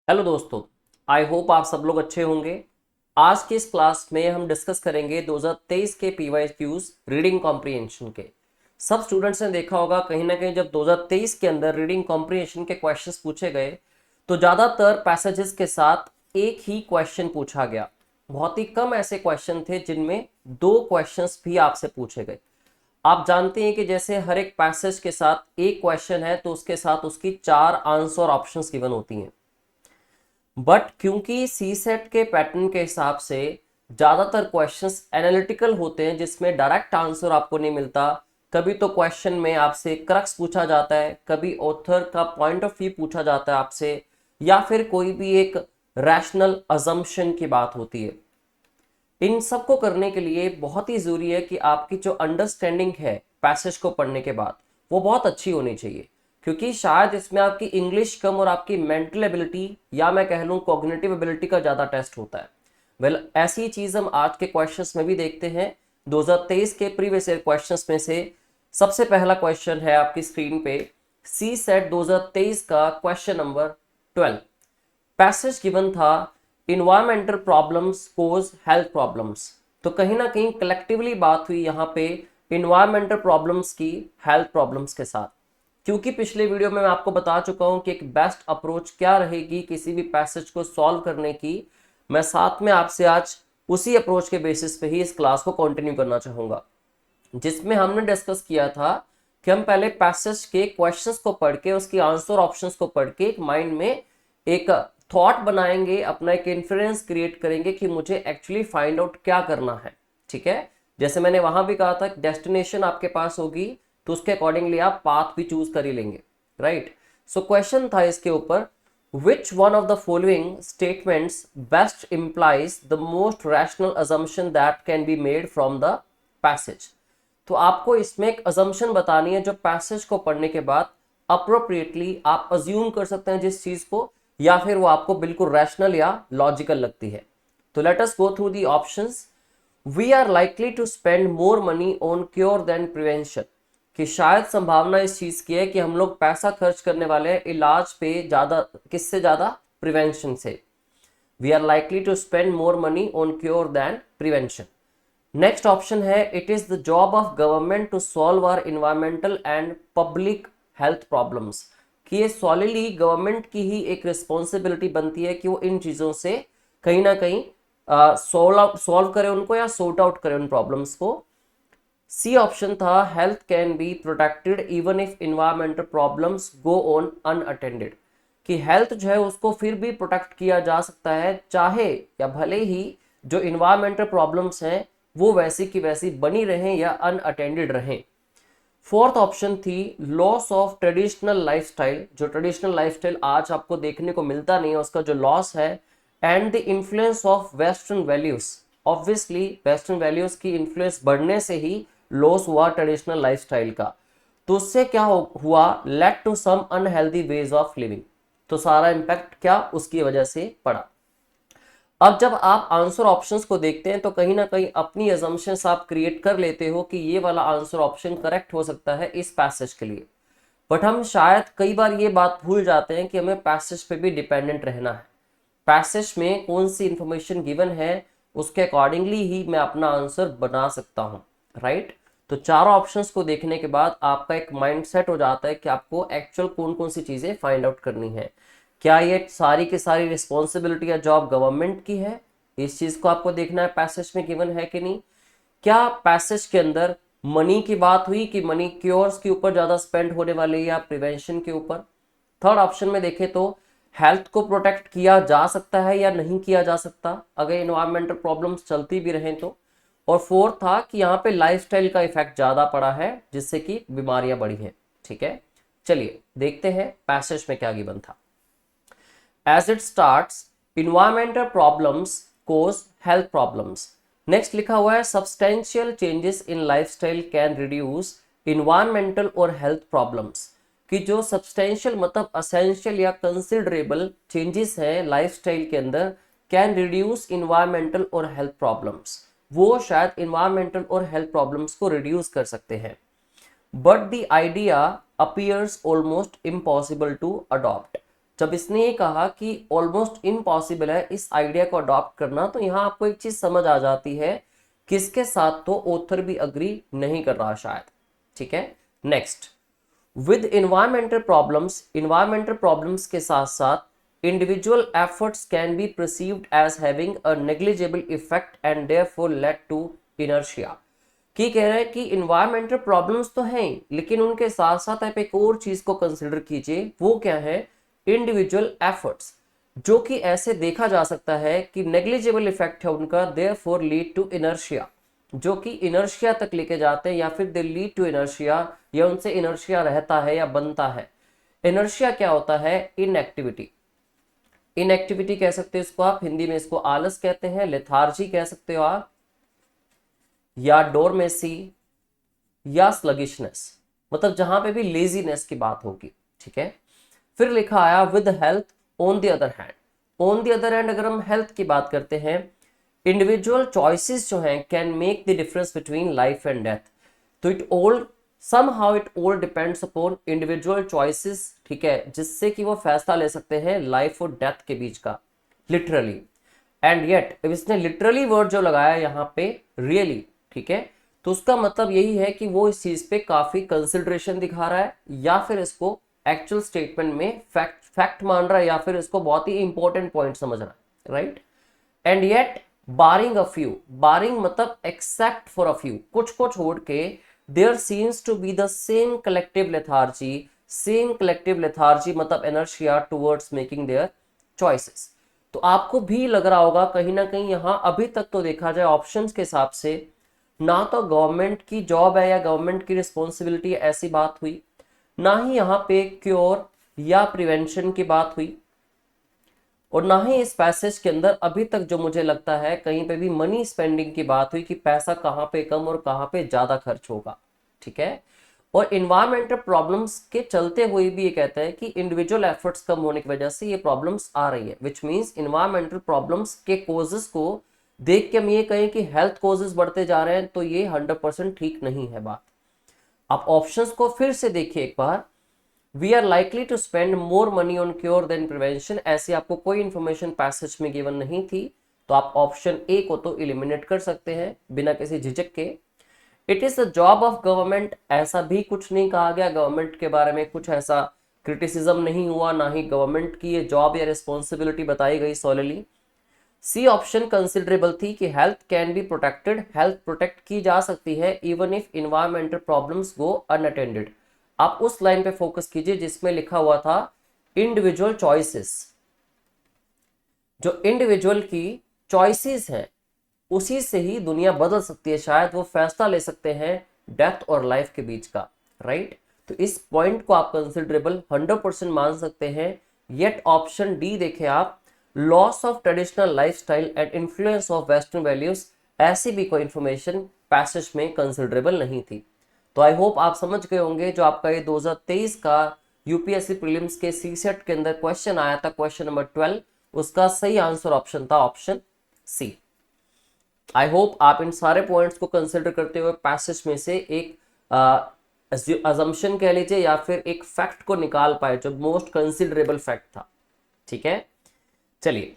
Hello दोस्तों। I hope आप सब लोग अच्छे होंगे। आज की इस क्लास में हम डिस्कस करेंगे 2023 के पीवाईक्यूज रीडिंग कॉम्प्रिहेंशन के। सब स्टूडेंट्स ने देखा होगा कहीं ना कहीं जब 2023 के अंदर रीडिंग कॉम्प्रिहेंशन के क्वेश्चंस पूछे गए तो ज़्यादातर पैसेजेस के साथ एक ही क्वेश्चन पूछा गया। बहुत ही कम ऐसे क्वेश्चन थे जिनमें दो क्वेश्चंस भी आपसे पूछे गए। आप जानते हैं कि जैसे हर एक पैसेज के साथ एक क्वेश्चन है तो उसके साथ उसकी 4 आंसर ऑप्शंस गिवन होती हैं। बट क्योंकि सी सेट के पैटर्न के हिसाब से ज़्यादातर क्वेश्चंस एनालिटिकल होते हैं जिसमें डायरेक्ट आंसर आपको नहीं मिलता। कभी तो क्वेश्चन में आपसे क्रक्स पूछा जाता है, कभी ऑथर का पॉइंट ऑफ व्यू पूछा जाता है आपसे, या फिर कोई भी एक रैशनल अजम्पशन की बात होती है। इन सब को करने के लिए बहुत ही ज़रूरी है कि आपकी जो अंडरस्टैंडिंग है पैसेज को पढ़ने के बाद वो बहुत अच्छी होनी चाहिए, क्योंकि शायद इसमें आपकी इंग्लिश कम और आपकी मेंटल एबिलिटी या मैं कह लूँ कॉग्निटिव एबिलिटी का ज़्यादा टेस्ट होता है। वेल ऐसी चीज़ हम आज के क्वेश्चंस में भी देखते हैं। 2023 के प्रीवियस ईयर क्वेश्चंस में से सबसे पहला क्वेश्चन है आपकी स्क्रीन पे, सी सेट 2023 का क्वेश्चन नंबर 12। पैसेज गिवन था इन्वायरमेंटल प्रॉब्लम्स कोज हेल्थ प्रॉब्लम्स। तो कहीं ना कहीं कलेक्टिवली बात हुई यहाँ पे इन्वायरमेंटल प्रॉब्लम्स की हेल्थ प्रॉब्लम्स के साथ। क्योंकि पिछले वीडियो में मैं आपको बता चुका हूं कि एक बेस्ट अप्रोच क्या रहेगी किसी भी पैसेज को सॉल्व करने की, मैं साथ में आपसे आज उसी अप्रोच के बेसिस पे ही इस क्लास को कंटिन्यू करना चाहूंगा, जिसमें हमने डिस्कस किया था कि हम पहले पैसेज के क्वेश्चंस को पढ़ के उसकी आंसर ऑप्शंस को पढ़ के एक माइंड में एक थॉट बनाएंगे, अपना एक इन्फ्लुएंस क्रिएट करेंगे कि मुझे एक्चुअली फाइंड आउट क्या करना है। ठीक है, जैसे मैंने वहां भी कहा था डेस्टिनेशन आपके पास होगी तो उसके अकॉर्डिंगली आप पाथ भी चूज कर ही लेंगे। राइट। सो क्वेश्चन था इसके ऊपर, which one of the following statements best implies the most rational assumption that can be made from the passage। तो आपको इसमें एक अजम्पशन बतानी है जो पैसेज को पढ़ने के बाद अप्रोप्रिएटली आप अज्यूम कर सकते हैं जिस चीज को, या फिर वो आपको बिल्कुल रैशनल या लॉजिकल लगती है। तो let us go through the options. We are likely to spend more money on cure than prevention. कि शायद संभावना इस चीज की है कि हम लोग पैसा खर्च करने वाले हैं इलाज पे ज्यादा, किससे ज्यादा, प्रिवेंशन से। We are likely to spend more money on cure than prevention. Next option है it is the job of government to solve our environmental and public health problems. कि ये सॉलिडली गवर्नमेंट की ही एक रिस्पॉन्सिबिलिटी बनती है कि वो इन चीजों से कहीं ना कहीं सॉल्व करे उनको या सॉर्ट आउट करे उन प्रॉब्लम्स को। सी ऑप्शन था health can be protected even if environmental problems go on unattended. कि हेल्थ जो है उसको फिर भी प्रोटेक्ट किया जा सकता है चाहे या भले ही जो इन्वायरमेंटल प्रॉब्लम्स हैं वो वैसी की वैसी बनी रहें या अनअटेंडेड रहें। फोर्थ ऑप्शन थी लॉस ऑफ ट्रेडिशनल लाइफस्टाइल। जो ट्रेडिशनल लाइफस्टाइल आज आपको देखने को मिलता नहीं है उसका जो लॉस है, and the influence of western values. Obviously western values की इन्फ्लुएंस बढ़ने से ही लॉस हुआ ट्रेडिशनल लाइफस्टाइल का। तो उससे क्या हुआ, led to some unhealthy ways of living. तो सारा इंपैक्ट क्या उसकी वजह से पड़ा। अब जब आप आंसर ऑप्शंस को देखते हैं तो कहीं ना कहीं अपनी अजम्पशंस आप क्रिएट कर लेते हो कि ये वाला आंसर ऑप्शन करेक्ट हो सकता है इस पैसेज के लिए। बट हम शायद कई बार ये बात भूल जाते हैं कि हमें पैसेज पे भी डिपेंडेंट रहना है। पैसेज में कौन सी इंफॉर्मेशन गिवन है उसके अकॉर्डिंगली ही मैं अपना आंसर बना सकता हूँ। राइट। तो चारों ऑप्शंस को देखने के बाद आपका एक माइंड सेट हो जाता है कि आपको एक्चुअल कौन कौन सी चीजें फाइंड आउट करनी है। क्या ये सारी की सारी रिस्पॉन्सिबिलिटी या जॉब गवर्नमेंट की है, इस चीज को आपको देखना है पैसेज में गिवन है कि नहीं। क्या पैसेज के अंदर मनी की बात हुई कि मनी क्योर्स के ऊपर ज्यादा स्पेंड होने वाले या प्रिवेंशन के ऊपर। थर्ड ऑप्शन में देखें तो हेल्थ को प्रोटेक्ट किया जा सकता है या नहीं किया जा सकता अगर इन्वायरमेंटल प्रॉब्लम्स चलती भी रहें तो। और फोर्थ था कि यहाँ पे लाइफस्टाइल का इफेक्ट ज्यादा पड़ा है जिससे कि बीमारियां बढ़ी हैं। ठीक है, चलिए देखते हैं पैसेज में क्या गिवन था। As it starts, environmental problems cause health problems। Next लिखा हुआ है substantial changes in lifestyle can reduce environmental और health problems। कि जो substantial मतलब essential या considerable changes हैं lifestyle के अंदर can reduce environmental और health problems। वो शायद environmental और health problems को reduce कर सकते हैं। But the idea appears almost impossible to adopt। जब इसने ये कहा कि ऑलमोस्ट इम्पॉसिबल है इस आइडिया को अडॉप्ट करना, तो यहाँ आपको एक चीज समझ आ जाती है किसके साथ तो ऑथर भी अग्री नहीं कर रहा शायद। ठीक है, नेक्स्ट, विद इन्वायरमेंटल प्रॉब्लम्स के साथ साथ individual efforts can be perceived as having a negligible effect and therefore led to inertia. की कह रहे हैं कि इन्वायरमेंटल प्रॉब्लम्स तो हैं, लेकिन उनके साथ साथ आप एक और चीज को कंसिडर कीजिए, वो क्या है, इंडिविजुअल एफर्ट्स, जो कि ऐसे देखा जा सकता है कि नेग्लिजिबल इफेक्ट है उनका, देयरफॉर लीड टू इनर्शिया, जो कि इनर्शिया तक लेके जाते हैं, या फिर दे लीड टू इनर्शिया, या उनसे इनर्शिया रहता है या बनता है। इनर्शिया क्या होता है, इनएक्टिविटी। इनएक्टिविटी कह सकते हो इसको आप, हिंदी में इसको आलस कहते हैं, लेथार्जी कह सकते हो आप, या डोरमेसी, या स्लगिशनेस, मतलब जहां पे भी लेजीनेस की बात होगी। ठीक है, फिर लिखा आया with health on the other hand. On the other hand अगर हम हेल्थ की बात करते हैं, इंडिविजुअल चॉइसेस जो हैं can make the difference between life and death. तो it all depends upon individual choices, ठीक है, जिससे कि वो फैसला ले सकते हैं लाइफ और डेथ के बीच का, लिटरली। एंड येट, अब इसने लिटरली वर्ड जो लगाया यहाँ पे रियली, ठीक है, तो उसका मतलब यही है कि वो इस चीज पे काफी कंसिडरेशन दिखा रहा है, या फिर इसको एक्चुअल स्टेटमेंट में फैक्ट मान रहा है, या फिर इसको बहुत ही इंपॉर्टेंट पॉइंट समझ रहा है, right. And yet barring a few, barring मतलब एक्सेप्ट फॉर अ फ्यू, कुछ को छोड़ के, there seems to be the same collective lethargy मतलब inertia towards making their choices. तो आपको भी लग रहा होगा कहीं ना कहीं यहाँ अभी तक तो देखा जाए ऑप्शंस के हिसाब से, ना तो गवर्नमेंट की जॉब है या गवर्नमेंट की रिस्पॉन्सिबिलिटी है ऐसी बात हुई, ना ही यहाँ पे क्योर या प्रिवेंशन की बात हुई, और ना ही इस पैसेज के अंदर अभी तक जो मुझे लगता है कहीं पे भी मनी स्पेंडिंग की बात हुई कि पैसा कहाँ पे कम और कहाँ पे ज्यादा खर्च होगा। ठीक है, और इन्वायरमेंटल प्रॉब्लम्स के चलते हुए भी ये कहता है कि इंडिविजुअल एफर्ट्स कम होने की वजह से ये प्रॉब्लम्स आ रही है, विच मींस इन्वायरमेंटल प्रॉब्लम्स के कोजेस को देख के हम ये कहें कि हेल्थ कोजेस बढ़ते जा रहे हैं, तो ये 100% ठीक नहीं है बात। आप ऑप्शंस को फिर से देखिए एक बार, we are likely to spend more money on cure than prevention, ऐसी आपको कोई इंफॉर्मेशन पैसेज में गिवन नहीं थी, तो आप ऑप्शन ए को तो इलिमिनेट कर सकते हैं बिना किसी झिझक के। It is the job of government, ऐसा भी कुछ नहीं कहा गया, गवर्नमेंट के बारे में कुछ ऐसा क्रिटिसिज्म नहीं हुआ, ना ही गवर्नमेंट की ये जॉब या रिस्पॉन्सिबिलिटी बताई गई सोलली। सी ऑप्शन कंसिडरेबल थी कि health can be protected, health protect की जा सकती है even if environmental problems go unattended. आप उस लाइन पे फोकस कीजिए जिसमें लिखा हुआ था इंडिविजुअल चॉइसेस, जो इंडिविजुअल की चॉइसेस हैं उसी से ही दुनिया बदल सकती है, शायद वो फैसला ले सकते हैं डेथ और लाइफ के बीच का, राइट। तो इस पॉइंट को आप कंसिडरेबल 100% मान सकते हैं। येट ऑप्शन डी देखें आप, loss of traditional lifestyle and influence of western values, ऐसी भी कोई इंफॉर्मेशन पैसेज में कंसिडरेबल नहीं थी। तो आई होप आप समझ गए होंगे, जो आपका ये 2023 का यूपीएससी प्रीलिम्स के सीसेट के अंदर क्वेश्चन आया था, क्वेश्चन नंबर 12, उसका सही आंसर ऑप्शन था ऑप्शन सी। आई होप आप इन सारे पॉइंट्स को कंसिडर करते हुए पैसेज में से एक अजम्पशन कह लीजिए या फिर एक फैक्ट को निकाल पाए जो मोस्ट कंसिडरेबल फैक्ट था। ठीक है, चलिए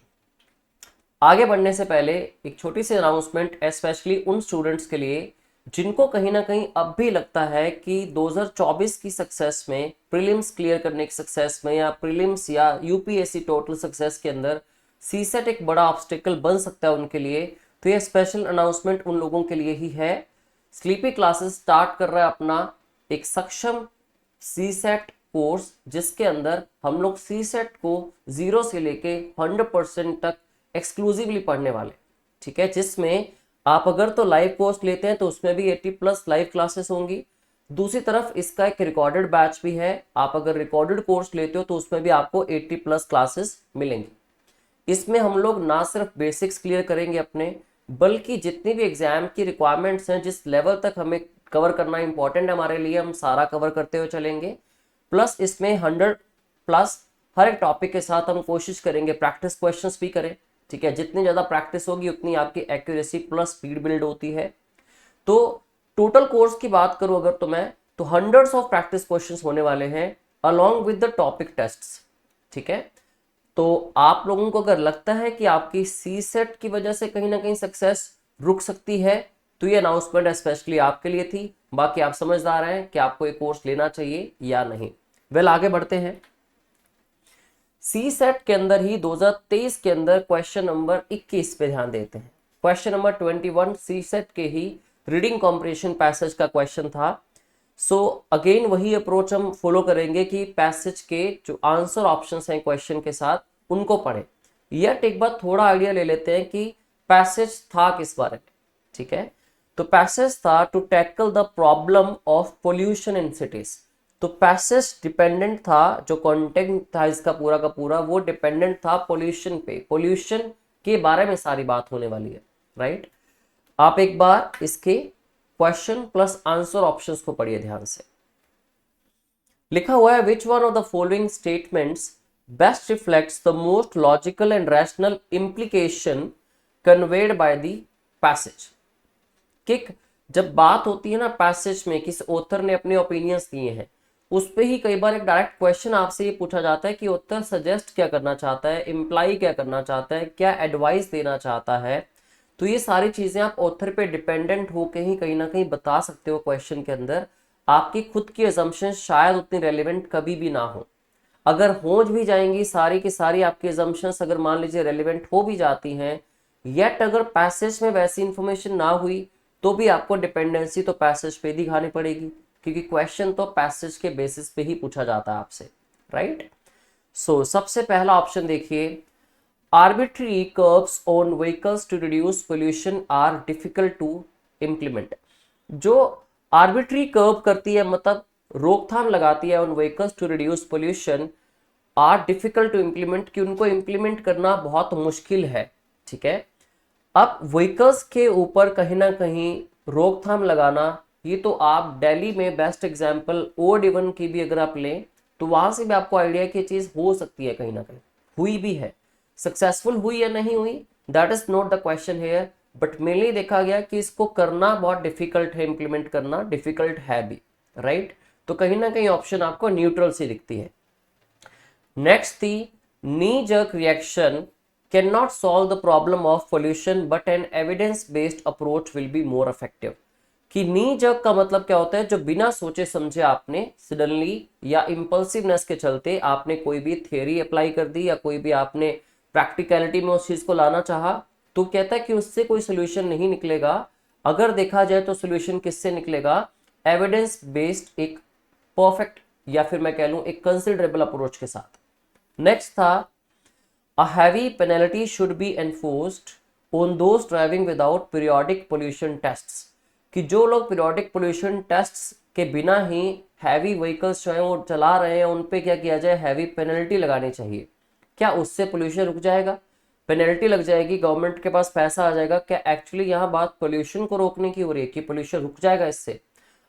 आगे बढ़ने से पहले एक छोटी सी अनाउंसमेंट, स्पेशली उन स्टूडेंट्स के लिए जिनको कहीं ना कहीं अब भी लगता है कि 2024 की सक्सेस में, प्रीलिम्स क्लियर करने की सक्सेस में, या प्रीलिम्स या यूपीएससी टोटल सक्सेस के अंदर सीसेट एक बड़ा ऑब्स्टिकल बन सकता है उनके लिए, तो ये स्पेशल अनाउंसमेंट उन लोगों के लिए ही है। स्लीपी क्लासेस स्टार्ट कर रहा है अपना एक सक्षम सीसेट कोर्स, जिसके अंदर हम लोग सीसेट को 0 से लेके 100% तक एक्सक्लूसिवली पढ़ने वाले। ठीक है, जिसमें आप अगर तो लाइव कोर्स लेते हैं तो उसमें भी 80+ लाइव क्लासेस होंगी, दूसरी तरफ इसका एक रिकॉर्डेड बैच भी है, आप अगर रिकॉर्डेड कोर्स लेते हो तो उसमें भी आपको 80+ क्लासेस मिलेंगी। इसमें हम लोग ना सिर्फ बेसिक्स क्लियर करेंगे अपने, बल्कि जितनी भी एग्जाम की रिक्वायरमेंट्स हैं, जिस लेवल तक हमें कवर करना इंपॉर्टेंट है हमारे लिए, हम सारा कवर करते हुए चलेंगे। प्लस इसमें 100+ हर एक टॉपिक के साथ हम कोशिश करेंगे प्रैक्टिस क्वेश्चंस भी करें। ठीक है, जितनी ज्यादा प्रैक्टिस होगी उतनी आपकी एक्यूरेसी प्लस स्पीड बिल्ड होती है। तो टोटल कोर्स की बात करूं अगर तो मैं, तो हंड्रेड्स ऑफ प्रैक्टिस क्वेश्चंस होने वाले हैं along with the topic tests. ठीक है। तो आप लोगों को अगर लगता है कि आपकी सी सेट की वजह से कहीं ना कहीं सक्सेस रुक सकती है, तो ये अनाउंसमेंट स्पेशली आपके लिए थी। बाकी आप समझदार हैं कि आपको ये कोर्स लेना चाहिए या नहीं। वेल, आगे बढ़ते हैं। सी सेट के अंदर ही 2023 के अंदर क्वेश्चन नंबर 21 पे ध्यान देते हैं। क्वेश्चन नंबर 21 सी सेट के ही रीडिंग कॉम्प्रिहेंशन पैसेज का क्वेश्चन था। सो अगेन वही अप्रोच हम फॉलो करेंगे कि पैसेज के जो आंसर ऑप्शंस हैं क्वेश्चन के साथ उनको पढ़ें। यट एक बार थोड़ा आइडिया ले लेते हैं कि पैसेज था किस बारे में। ठीक है, तो पैसेज था to tackle the problem of pollution in cities. तो पैसेज डिपेंडेंट था, जो कंटेंट था इसका पूरा का पूरा वो डिपेंडेंट था पोल्यूशन पे। पोल्यूशन के बारे में सारी बात होने वाली है, राइट। आप एक बार इसके क्वेश्चन प्लस आंसर ऑप्शंस को पढ़िए ध्यान से। लिखा हुआ है which one of the following statements best reflects the most logical and rational implication conveyed by the passage. कि जब बात होती है ना पैसेज में, किस ऑथर ने अपने ओपिनियंस दिए हैं, उस पे ही कई बार एक डायरेक्ट क्वेश्चन आपसे ये पूछा जाता है कि ऑथर सजेस्ट क्या करना चाहता है, इम्प्लाई क्या करना चाहता है, क्या एडवाइस देना चाहता है। तो ये सारी चीजें आप ऑथर पे डिपेंडेंट होके ही कहीं ना कहीं बता सकते हो क्वेश्चन के अंदर। आपकी खुद की अजम्पशन शायद उतनी रेलिवेंट कभी भी ना हो। अगर हो भी जाएंगी सारी की सारी आपकी अजम्पशंस, अगर मान लीजिए रेलिवेंट हो भी जाती हैं, येट अगर पैसेज में वैसी इंफॉर्मेशन ना हुई तो भी आपको डिपेंडेंसी तो पैसेज पे दिखानी पड़ेगी, क्योंकि क्वेश्चन तो पैसेज के बेसिस पे ही पूछा जाता है आपसे, राइट। सो सबसे पहला ऑप्शन देखिए, arbitrary curbs on vehicles to reduce pollution are difficult to implement. जो आर्बिट्री कर्व करती है, मतलब रोकथाम लगाती है, on vehicles to reduce pollution are difficult to implement, कि उनको इम्प्लीमेंट करना बहुत मुश्किल है। ठीक है, अब व्हीकल्स के ऊपर कहीं ना कहीं रोकथाम लगाना, ये तो आप दिल्ली में बेस्ट एग्जांपल O-D-1 की भी अगर आप लें तो वहां से भी आपको आइडिया की चीज हो सकती है, कहीं ना कहीं हुई भी है। सक्सेसफुल हुई या नहीं हुई that is not the question here, but mainly देखा गया कि इसको करना बहुत डिफिकल्ट है, इंप्लीमेंट करना डिफिकल्ट है भी, राइट। तो कहीं ना कहीं ऑप्शन आपको न्यूट्रल सी दिखती है। नेक्स्ट थी knee jerk reaction cannot solve the problem of pollution but an evidence based approach will be more effective। कि नी जर्क का मतलब क्या होता है, जो बिना सोचे समझे आपने सडनली या इंपल्सिवनेस के चलते आपने कोई भी थ्योरी अप्लाई कर दी या कोई भी आपने प्रैक्टिकलिटी में उस चीज को लाना चाहा, तो कहता है कि उससे कोई सोल्यूशन नहीं निकलेगा। अगर देखा जाए तो सोल्यूशन किससे निकलेगा, एविडेंस बेस्ड एक परफेक्ट या फिर मैं कह लूं एक कंसिडरेबल अप्रोच के साथ। नेक्स्ट था a heavy penalty should be enforced on those driving without periodic pollution tests। कि जो लोग पीरियोडिक पोल्यूशन टेस्ट्स के बिना ही हैवी व्हीकल्स जो है वो चला रहे हैं, उन पे क्या किया जाए, हैवी पेनल्टी लगानी चाहिए। क्या उससे पोल्यूशन रुक जाएगा? पेनल्टी लग जाएगी, गवर्नमेंट के पास पैसा आ जाएगा। क्या एक्चुअली यहाँ बात पोल्यूशन को रोकने की हो रही है कि पोल्यूशन रुक जाएगा इससे?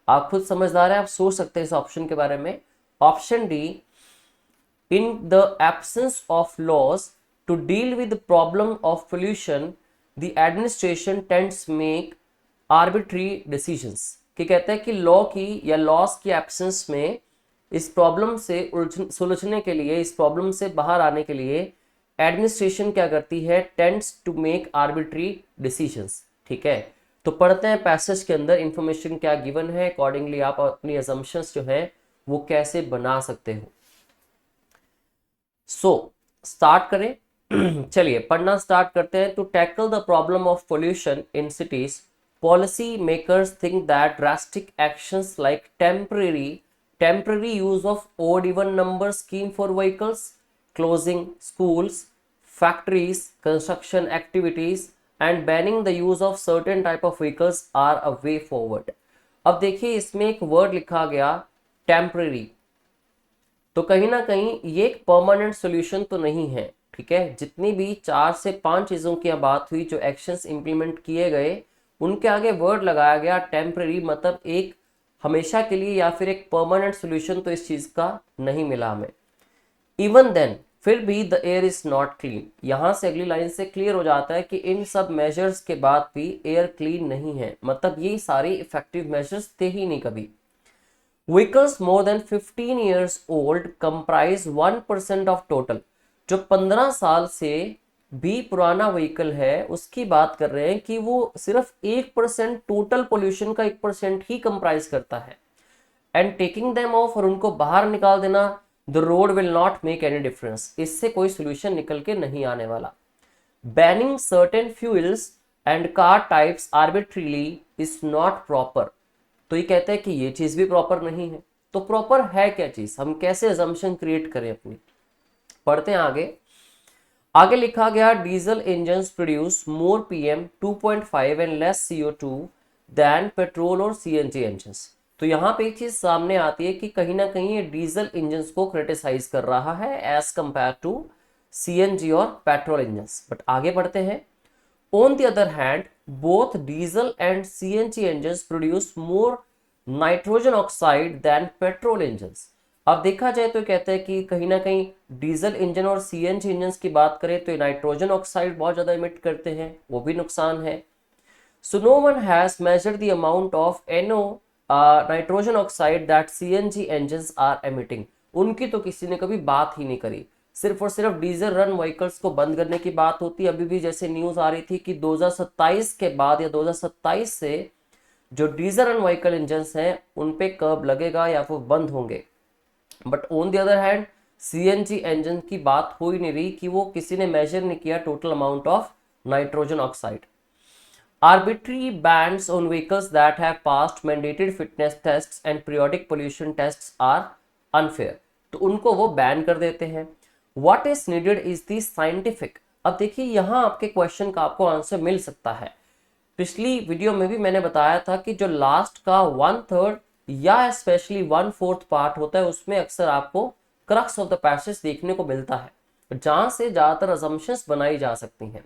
आप खुद समझदार हैं, आप सोच सकते हैं इस ऑप्शन के बारे में। Option D, in the absence of laws to deal with the problem of pollution the administration tends make arbitrary decisions। कि कहते हैं कि लॉ की या लॉस की एब्सेंस में इस प्रॉब्लम से सुलझने के लिए, इस प्रॉब्लम से बाहर आने के लिए एडमिनिस्ट्रेशन क्या करती है, tends to make arbitrary decisions. ठीक है, तो पढ़ते हैं पैसेज के अंदर इंफॉर्मेशन क्या गिवन है, अकॉर्डिंगली आप अपनी असम्पशंस जो है वो कैसे बना सकते हो। सो स्टार्ट करें चलिए पढ़ना स्टार्ट करते हैं। To tackle the problem of pollution in cities policy makers think that drastic actions like temporary use of odd-even number scheme for vehicles, closing schools, factories, construction activities and banning the use of certain type of vehicles are a way forward। अब देखिए इसमें एक word लिखा गया temporary, तो कहीं ना कहीं ये एक परमानेंट सॉल्यूशन तो नहीं है। ठीक है, जितनी भी 4 से 5 चीजों की बात हुई, जो एक्शंस इंप्लीमेंट किए गए, उनके आगे वर्ड लगाया गया टेम्पररी, मतलब एक हमेशा के लिए या फिर एक परमानेंट सॉल्यूशन तो इस चीज का नहीं मिला हमें। इवन देन, फिर भी the air is not clean. यहां से अगली लाइन से क्लियर हो जाता है कि इन सब मेजर्स के बाद भी एयर क्लीन नहीं है, मतलब ये सारे इफेक्टिव मेजर्स थे ही नहीं कभी। Vehicles more than 15 years old comprise 1% of total. जो 15 साल से भी पुराना व्हीकल है उसकी बात कर रहे हैं कि वो सिर्फ 1% टोटल पोल्यूशन का 1% ही कंप्राइज करता है। एंड टेकिंग देम ऑफ, और उनको बाहर निकाल देना, the road will not make any difference, इससे कोई सोल्यूशन निकल के नहीं आने वाला। Banning certain fuels and car types arbitrarily is not proper. तो ये कहते हैं कि ये चीज भी प्रॉपर नहीं है। तो प्रॉपर है क्या चीज, हम कैसे अजम्पशन क्रिएट करें अपनी। पढ़ते हैं आगे। आगे लिखा गया diesel engine produce more PM 2.5 and less CO2 then petrol और सीएनजी इंजन। तो यहाँ पे एक चीज सामने आती है कि कहीं ना कहीं ये डीजल इंजन को क्रिटिसाइज कर रहा है एज कंपेयर टू सीएनजी और पेट्रोल इंजन। बट आगे बढ़ते हैं। On the other hand both diesel and CNG engine produce more nitrogen oxide then petrol engine. अब देखा जाए तो कहते हैं कि कहीं ना कहीं डीजल इंजन और सीएनजी इंजन की बात करें तो नाइट्रोजन ऑक्साइड बहुत ज्यादा इमिट करते हैं, वो भी नुकसान है। So no one has measured the amount of NO nitrogen oxide that CNG engines are emitting. उनकी तो किसी ने कभी बात ही नहीं करी, सिर्फ और सिर्फ डीजल रन व्हीकल्स को बंद करने की बात होती है। अभी भी जैसे न्यूज आ रही थी कि 2027 के बाद या 2027 से जो डीजल रन व्हीकल इंजन हैं उन पे कर्ब लगेगा या वो बंद होंगे। But on the other hand CNG engine की बात हो ही नहीं रही कि वो किसी ने मेजर नहीं किया total amount of nitrogen oxide. Arbitrary bans on vehicles that have passed mandated fitness tests and periodic pollution tests are unfair। तो उनको वो बैन कर देते हैं। What is needed is the scientific। अब देखिए यहाँ आपके क्वेश्चन का आपको आंसर मिल सकता है। पिछली वीडियो में भी मैंने बताया था कि जो लास्ट का 1/3 या स्पेशली 1/4 पार्ट होता है उसमें अक्सर आपको क्रक्स ऑफ द पैसेज देखने को मिलता है जहां से ज्यादातर असम्पशंस बनाई जा सकती हैं।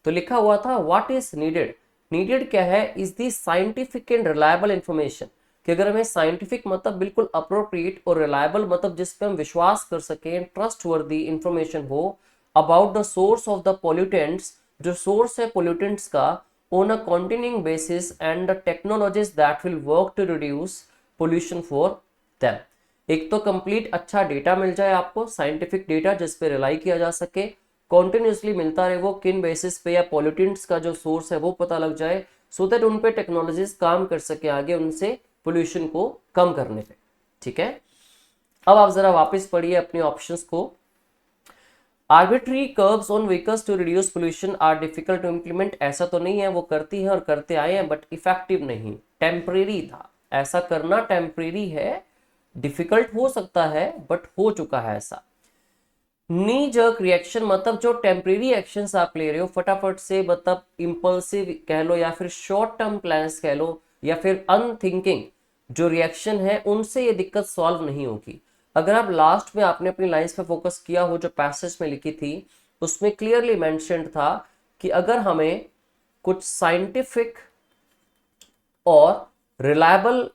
तो लिखा हुआ था व्हाट इज नीडेड। नीडेड क्या है, is the scientific and reliable information. कि अगर हमें साइंटिफिक मतलब बिल्कुल अप्रोप्रिएट और रिलायबल मतलब जिस पे हम विश्वास कर सकें, ट्रस्ट वर्दी इंफॉर्मेशन हो about the source of the pollutants, जो सोर्स है पोल्यूटेंट्स का, on a continuing basis and the technologies that will work to reduce pollution for them. एक तो कंप्लीट अच्छा डेटा मिल जाए आपको, साइंटिफिक डेटा जिस पे रिलाई किया जा सके, कॉन्टिन्यूसली मिलता रहे, वो किन बेसिस पे या पॉल्यूटेंट्स का जो सोर्स है वो पता लग जाए, सो दैट उन पे टेक्नोलॉजीज काम कर सके आगे उनसे पोल्यूशन को कम करने पे। ठीक है, अब आप जरा वापस पढ़िए अपने ऑप्शंस को। Arbitrary curbs on vehicles to reduce pollution are difficult to implement. ऐसा तो नहीं है, वो करती है और करते आए हैं, बट इफेक्टिव नहीं, टेम्परेरी था। ऐसा करना टेम्परेरी है, डिफिकल्ट हो सकता है बट हो चुका है ऐसा। नी जर्क रिएक्शन मतलब जो टेम्परेरी एक्शंस आप ले रहे हो फटाफट से, मतलब इंपल्सिव कह लो या फिर शॉर्ट टर्म प्लान्स कह लो या फिर अनथिंकिंग जो रिएक्शन है, उनसे ये दिक्कत सॉल्व नहीं होगी। अगर आप लास्ट में आपने अपनी लाइंस पे फोकस किया हो, जो पैसेज में लिखी थी उसमें क्लियरली मेंशन्ड था कि अगर हमें कुछ साइंटिफिक और रिलायबल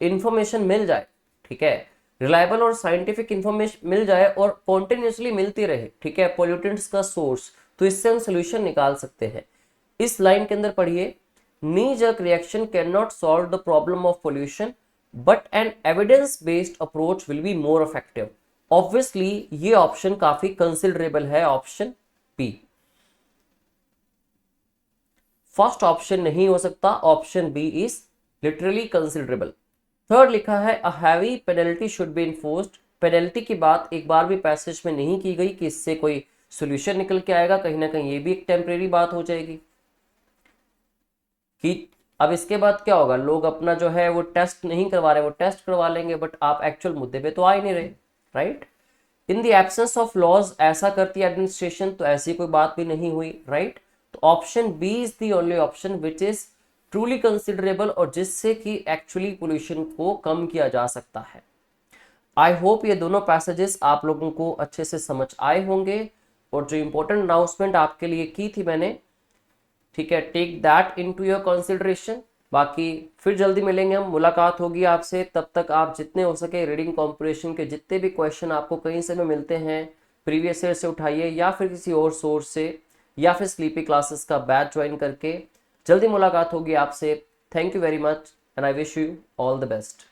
इंफॉर्मेशन मिल जाए, ठीक है, रिलायबल और साइंटिफिक इंफॉर्मेशन मिल जाए और कॉन्टिन्यूसली मिलती रहे, ठीक है, पोल्यूटेंट्स का सोर्स, तो इससे हम सोल्यूशन निकाल सकते हैं। इस लाइन के अंदर पढ़िए, knee jerk reaction can not solve the problem of pollution but an evidence based approach will be more effective. Obviously ये ऑप्शन काफी कंसिडरेबल है, ऑप्शन बी। फर्स्ट ऑप्शन नहीं हो सकता, option B is literally considerable. Third लिखा है a heavy penalty should be enforced. Penalty की बात एक बार भी पैसेज में नहीं की गई कि इससे कोई सोल्यूशन निकल के आएगा, कहीं ना कहीं ये भी एक टेम्परेरी बात हो जाएगी कि अब इसके बाद क्या होगा, लोग अपना जो है वो टेस्ट नहीं करवा रहे, वो टेस्ट करवा लेंगे, बट आप एक्चुअल मुद्दे पे तो आ ही नहीं रहे, right. In the absence of laws ऐसा करती है एडमिनिस्ट्रेशन, तो ऐसी कोई बात भी नहीं हुई, राइट। तो option B is the only option which is truly considerable और जिससे कि एक्चुअली पोल्यूशन को कम किया जा सकता है। आई होप ये दोनों पैसेजेस आप लोगों को अच्छे से समझ आए होंगे और जो इंपॉर्टेंट अनाउंसमेंट आपके लिए की थी मैंने, ठीक है, take that into your consideration. बाकी फिर जल्दी मिलेंगे हम, मुलाकात होगी आपसे, तब तक आप जितने हो सके रीडिंग कॉम्प्रिहेंशन के जितने भी क्वेश्चन आपको कहीं से में मिलते हैं प्रीवियस ईयर से उठाइए या फिर किसी और सोर्स से या फिर स्लीपी क्लासेस का बैच ज्वाइन करके। जल्दी मुलाकात होगी आपसे। Thank you very much and I wish you all the best.